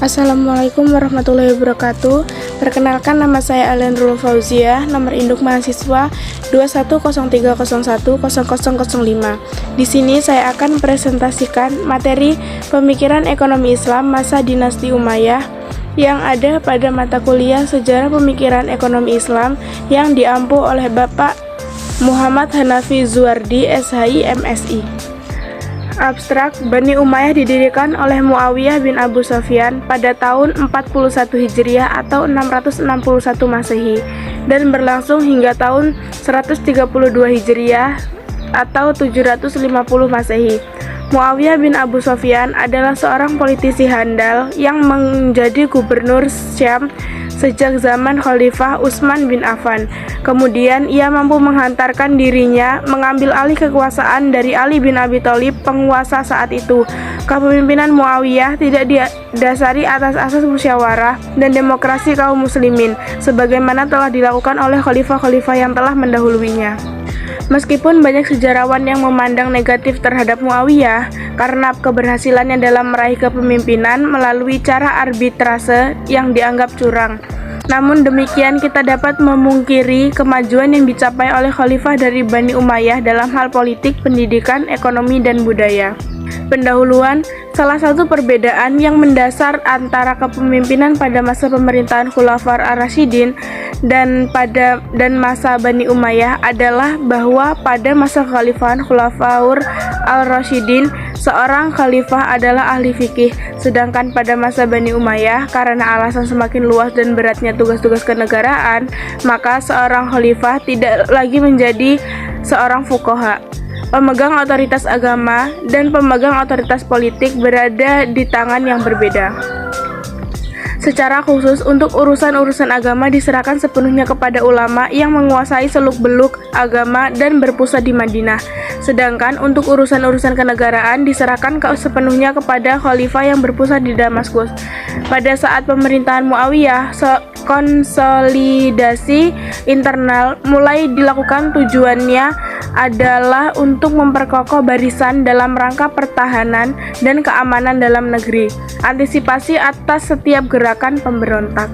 Assalamualaikum warahmatullahi wabarakatuh. Perkenalkan, nama saya Alen Rul Fauziah, nomor induk mahasiswa 2103010005. Di sini saya akan presentasikan materi pemikiran ekonomi Islam masa dinasti Umayyah yang ada pada mata kuliah Sejarah Pemikiran Ekonomi Islam yang diampu oleh Bapak Muhammad Hanafi Zuardi, SHI, MSI. Abstrak, Bani Umayyah didirikan oleh Muawiyah bin Abu Sufyan pada tahun 41 Hijriah atau 661 Masehi dan berlangsung hingga tahun 132 Hijriah atau 750 Masehi. Muawiyah bin Abu Sufyan adalah seorang politisi handal yang menjadi gubernur Syam sejak zaman Khalifah Utsman bin Affan. Kemudian ia mampu menghantarkan dirinya mengambil alih kekuasaan dari Ali bin Abi Thalib, penguasa saat itu. Kepemimpinan Muawiyah tidak didasari atas asas musyawarah dan demokrasi kaum muslimin, sebagaimana telah dilakukan oleh khalifah-khalifah yang telah mendahuluinya. Meskipun banyak sejarawan yang memandang negatif terhadap Muawiyah karena keberhasilannya dalam meraih kepemimpinan melalui cara arbitrase yang dianggap curang, namun demikian kita dapat memungkiri kemajuan yang dicapai oleh khalifah dari Bani Umayyah dalam hal politik, pendidikan, ekonomi, dan budaya. Pendahuluan, salah satu perbedaan yang mendasar antara kepemimpinan pada masa pemerintahan Khulafaur Ar-Rasyidin dan masa Bani Umayyah adalah bahwa pada masa kekhalifahan Khulafaur Ar-Rasyidin, seorang khalifah adalah ahli fikih, sedangkan pada masa Bani Umayyah, karena alasan semakin luas dan beratnya tugas-tugas kenegaraan, maka seorang khalifah tidak lagi menjadi seorang fuqaha. Pemegang otoritas agama dan pemegang otoritas politik berada di tangan yang berbeda. Secara khusus, untuk urusan-urusan agama diserahkan sepenuhnya kepada ulama yang menguasai seluk-beluk agama dan berpusat di Madinah. Sedangkan untuk urusan-urusan kenegaraan diserahkan sepenuhnya kepada khalifah yang berpusat di Damaskus. Pada saat pemerintahan Muawiyah, konsolidasi internal mulai dilakukan, tujuannya adalah untuk memperkokoh barisan dalam rangka pertahanan dan keamanan dalam negeri, antisipasi atas setiap gerakan pemberontak.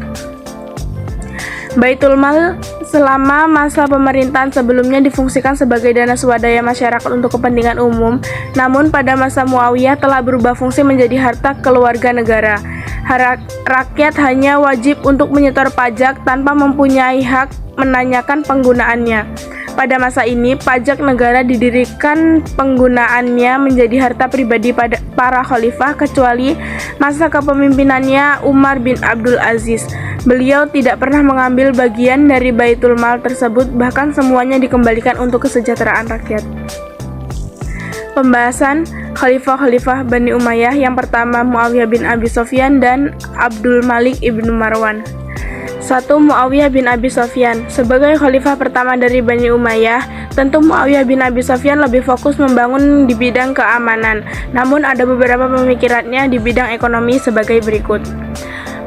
Baitul Mal selama masa pemerintahan sebelumnya difungsikan sebagai dana swadaya masyarakat untuk kepentingan umum, namun pada masa Muawiyah telah berubah fungsi menjadi harta keluarga negara. Rakyat hanya wajib untuk menyetor pajak tanpa mempunyai hak menanyakan penggunaannya. Pada masa ini, pajak negara didirikan penggunaannya menjadi harta pribadi pada para khalifah kecuali masa kepemimpinannya Umar bin Abdul Aziz. Beliau tidak pernah mengambil bagian dari Baitul Mal tersebut, bahkan semuanya dikembalikan untuk kesejahteraan rakyat. Pembahasan khalifah-khalifah Bani Umayyah. Yang pertama, Muawiyah bin Abi Sufyan dan Abdul Malik ibnu Marwan. 1. Muawiyah bin Abi Sufyan. Sebagai khalifah pertama dari Bani Umayyah, tentu Muawiyah bin Abi Sufyan lebih fokus membangun di bidang keamanan. Namun ada beberapa pemikirannya di bidang ekonomi sebagai berikut.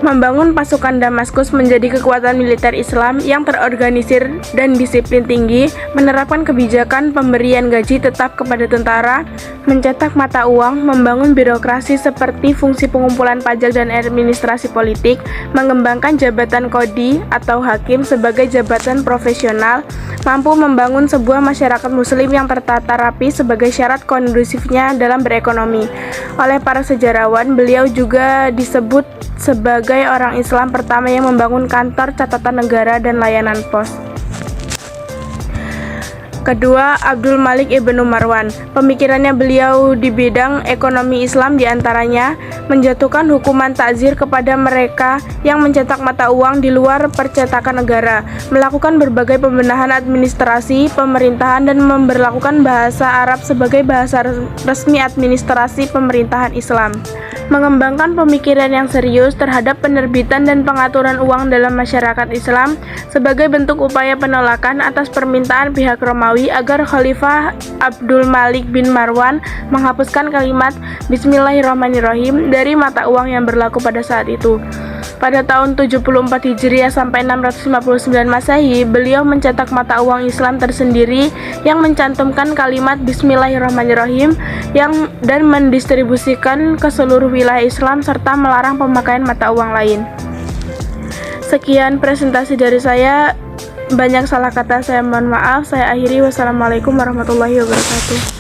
Membangun pasukan Damaskus menjadi kekuatan militer Islam yang terorganisir dan disiplin tinggi, menerapkan kebijakan pemberian gaji tetap kepada tentara, mencetak mata uang, membangun birokrasi seperti fungsi pengumpulan pajak dan administrasi politik, mengembangkan jabatan qadhi atau hakim sebagai jabatan profesional, mampu membangun sebuah masyarakat muslim yang tertata rapi sebagai syarat kondusifnya dalam berekonomi. Oleh para sejarawan, beliau juga disebut sebagai orang Islam pertama yang membangun kantor catatan negara dan layanan pos. Kedua, Abdul Malik ibnu Marwan. Pemikirannya beliau di bidang ekonomi Islam diantaranya menjatuhkan hukuman takzir kepada mereka yang mencetak mata uang di luar percetakan negara, melakukan berbagai pembenahan administrasi pemerintahan dan memberlakukan bahasa Arab sebagai bahasa resmi administrasi pemerintahan Islam. Mengembangkan pemikiran yang serius terhadap penerbitan dan pengaturan uang dalam masyarakat Islam sebagai bentuk upaya penolakan atas permintaan pihak Romawi agar Khalifah Abdul Malik bin Marwan menghapuskan kalimat Bismillahirrahmanirrahim dari mata uang yang berlaku pada saat itu. Pada tahun 74 Hijriah sampai 659 Masehi, beliau mencetak mata uang Islam tersendiri yang mencantumkan kalimat Bismillahirrahmanirrahim yang dan mendistribusikan ke seluruh wilayah Islam serta melarang pemakaian mata uang lain. Sekian presentasi dari saya. Banyak salah kata, saya mohon maaf. Saya akhiri. Wassalamualaikum warahmatullahi wabarakatuh.